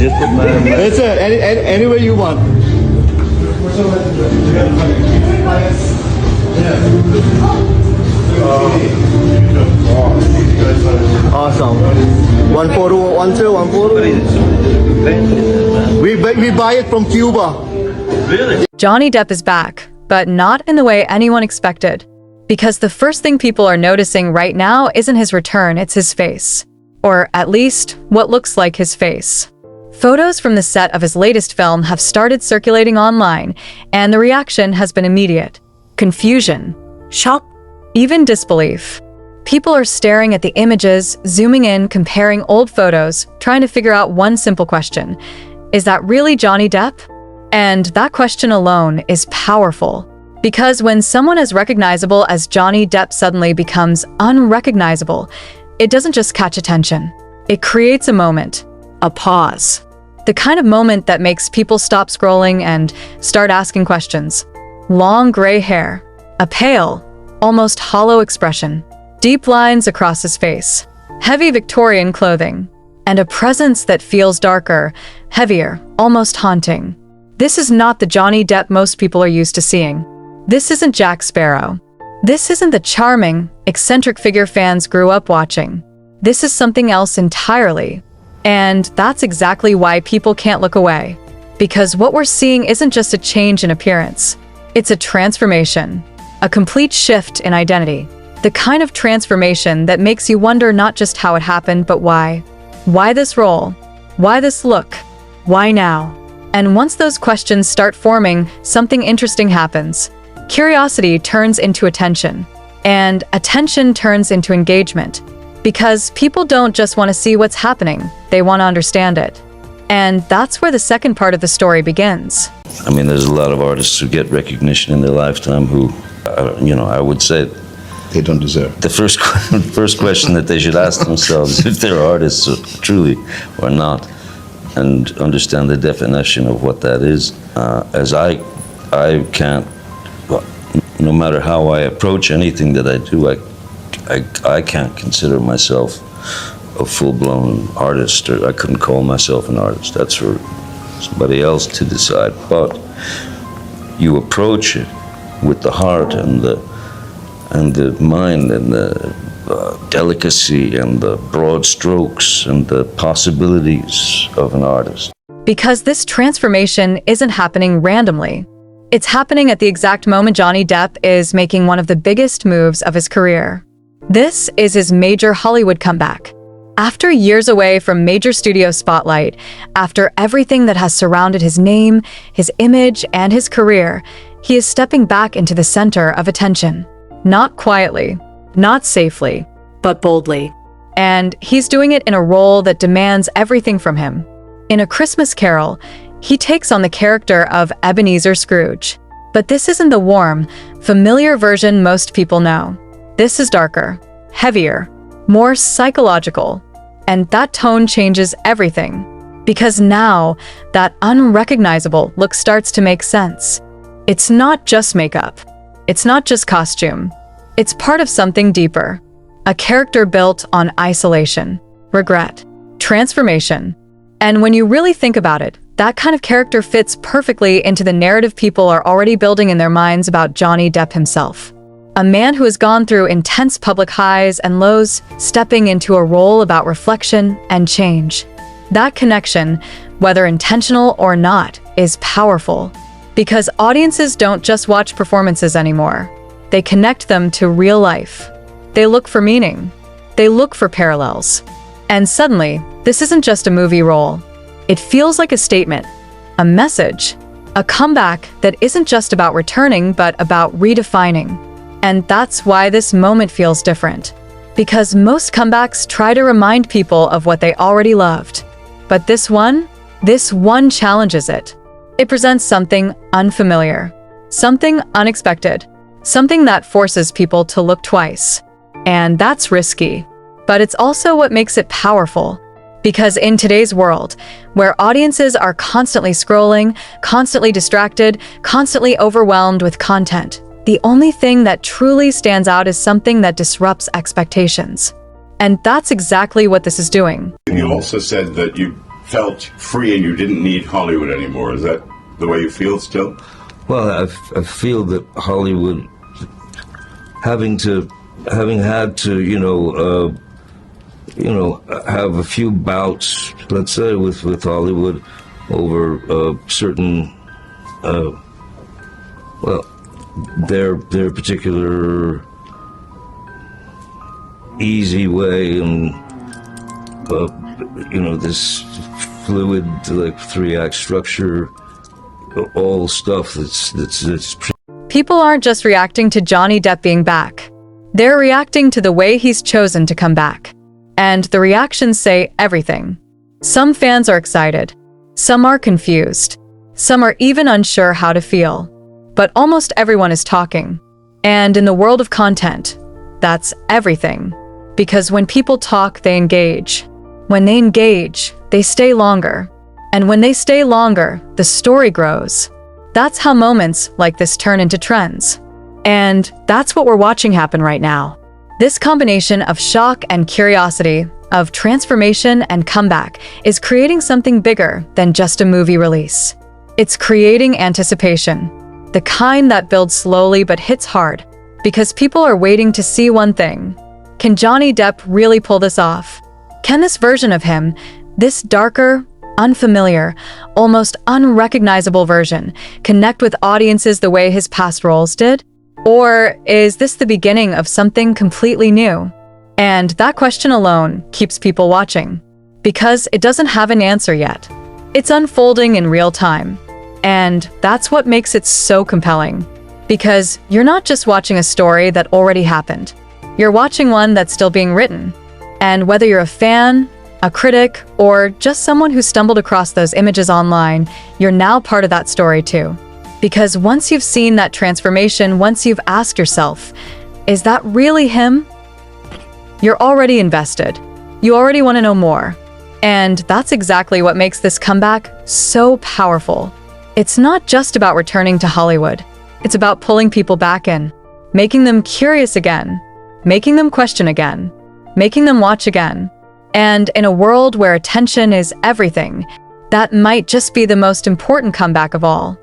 just put my... That's it. Any way you want. Awesome. One photo, one sir, one photo. We buy it from Cuba. Really? Johnny Depp is back, but not in the way anyone expected. Because the first thing people are noticing right now isn't his return, it's his face. Or at least, what looks like his face. Photos from the set of his latest film have started circulating online, and the reaction has been immediate. Confusion, shock, even disbelief. People are staring at the images, zooming in, comparing old photos, trying to figure out one simple question. Is that really Johnny Depp? And that question alone is powerful. Because when someone as recognizable as Johnny Depp suddenly becomes unrecognizable, it doesn't just catch attention. It creates a moment, a pause. The kind of moment that makes people stop scrolling and start asking questions. Long gray hair, a pale, almost hollow expression, deep lines across his face, heavy Victorian clothing, and a presence that feels darker, heavier, almost haunting. This is not the Johnny Depp most people are used to seeing. This isn't Jack Sparrow. This isn't the charming, eccentric figure fans grew up watching. This is something else entirely. And that's exactly why people can't look away. Because what we're seeing isn't just a change in appearance. It's a transformation, a complete shift in identity. The kind of transformation that makes you wonder not just how it happened, but why. Why this role? Why this look? Why now? And once those questions start forming, something interesting happens. Curiosity turns into attention, and attention turns into engagement. Because people don't just want to see what's happening, they want to understand it. And that's where the second part of the story begins. I mean, there's a lot of artists who get recognition in their lifetime who, I would say they don't deserve. The first question that they should ask themselves if they're artists truly or not, and understand the definition of what that is. As I can't, no matter how I approach anything that I do, I can't consider myself a full-blown artist, or I couldn't call myself an artist. That's for somebody else to decide. But you approach it with the heart and the mind and the delicacy and the broad strokes and the possibilities of an artist. Because this transformation isn't happening randomly. It's happening at the exact moment Johnny Depp is making one of the biggest moves of his career. This is his major Hollywood comeback. After years away from major studio spotlight, after everything that has surrounded his name, his image, and his career, he is stepping back into the center of attention. Not quietly, not safely, but boldly. And he's doing it in a role that demands everything from him. In A Christmas Carol, he takes on the character of Ebenezer Scrooge. But this isn't the warm, familiar version most people know. This is darker, heavier, more psychological. And that tone changes everything. Because now, that unrecognizable look starts to make sense. It's not just makeup. It's not just costume. It's part of something deeper. A character built on isolation, regret, transformation. And when you really think about it, that kind of character fits perfectly into the narrative people are already building in their minds about Johnny Depp himself. A man who has gone through intense public highs and lows, stepping into a role about reflection and change. That connection, whether intentional or not, is powerful. Because audiences don't just watch performances anymore. They connect them to real life. They look for meaning. They look for parallels. And suddenly, this isn't just a movie role. It feels like a statement, a message, a comeback that isn't just about returning, but about redefining. And that's why this moment feels different. Because most comebacks try to remind people of what they already loved. But this one challenges it. It presents something unfamiliar, something unexpected, something that forces people to look twice. And that's risky. But it's also what makes it powerful. Because in today's world, where audiences are constantly scrolling, constantly distracted, constantly overwhelmed with content, the only thing that truly stands out is something that disrupts expectations. And that's exactly what this is doing. You also said that you felt free and you didn't need Hollywood anymore. Is that the way you feel still? Well, I feel that Hollywood, having had to, have a few bouts, let's say, with Hollywood over certain, their particular easy way and, this fluid, like 3-act structure, all stuff that's People aren't just reacting to Johnny Depp being back. They're reacting to the way he's chosen to come back. And the reactions say everything. Some fans are excited. Some are confused. Some are even unsure how to feel. But almost everyone is talking. And in the world of content, that's everything. Because when people talk, they engage. When they engage, they stay longer. And when they stay longer, the story grows. That's how moments like this turn into trends. And that's what we're watching happen right now. This combination of shock and curiosity, of transformation and comeback, is creating something bigger than just a movie release. It's creating anticipation, the kind that builds slowly but hits hard, because people are waiting to see one thing. Can Johnny Depp really pull this off? Can this version of him, this darker, unfamiliar, almost unrecognizable version, connect with audiences the way his past roles did? Or is this the beginning of something completely new? And that question alone keeps people watching, because it doesn't have an answer yet. It's unfolding in real time. And that's what makes it so compelling. Because you're not just watching a story that already happened. You're watching one that's still being written. And whether you're a fan, a critic, or just someone who stumbled across those images online, you're now part of that story too. Because once you've seen that transformation, once you've asked yourself, is that really him? You're already invested. You already want to know more. And that's exactly what makes this comeback so powerful. It's not just about returning to Hollywood. It's about pulling people back in, making them curious again, making them question again, making them watch again. And in a world where attention is everything, that might just be the most important comeback of all.